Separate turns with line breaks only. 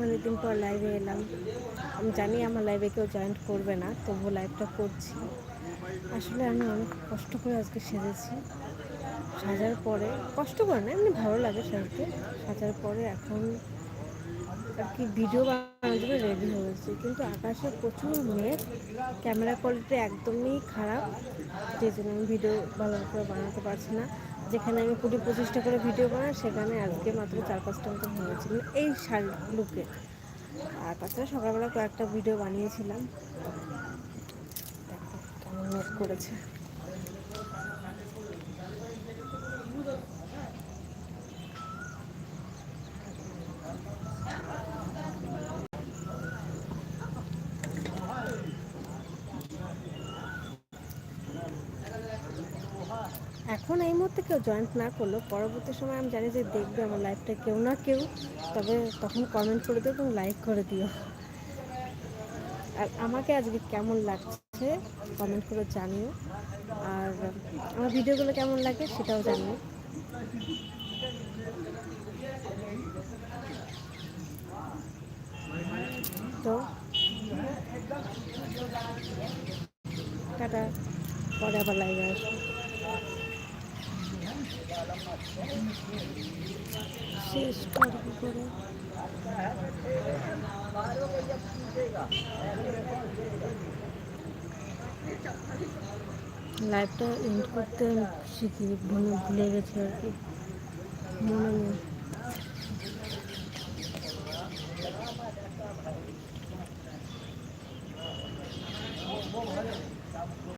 অনেকদিন পর লাইভে এলাম। আমি জানি আমার লাইভে কেউ জয়েন করবে না, তবুও লাইভটা করছি। আসলে আমি অনেক কষ্ট করে আজকে সেজেছি। সাজার পরে কষ্ট করে না, এমনি ভালো লাগে সাজতে। সাজার পরে এখন আর কি ভিডিও বানানোর জন্য রেডি হয়েছি, কিন্তু আকাশে প্রচুর মেঘ, ক্যামেরা কোয়ালিটি একদমই খারাপ, যে জন্য আমি ভিডিও ভালো করে বানাতে পারছি না। যেখানে আমি 20-25টা করে ভিডিও বানাই, সেখানে আজকে মাত্র 4-5টা মতো হয়েছে, মানে এই শাড়ি লুকে। আর তাছাড়া সকালবেলা কয়েকটা ভিডিও বানিয়েছিলাম। দেখো কেমন মেঘ করেছে। এখন এই মুহূর্তে কেউ জয়েন্ট না করলেও পরবর্তী সময় আমি জানি যে দেখবে আমার লাইফটা কেউ না কেউ, তবে তখন কমেন্ট করে দিও এবং লাইক করে দিও। আর আমাকে আজকে কেমন লাগছে কমেন্ট করে জানিও, আর আমার ভিডিওগুলো কেমন লাগে সেটাও জানিও। তো টাটা, পরে আবার লাইভে আসবো। শেষ করবো করে লাইভটা এন্ড করতে শিখি, ভুলে গেছি আর কি, মনে নেই।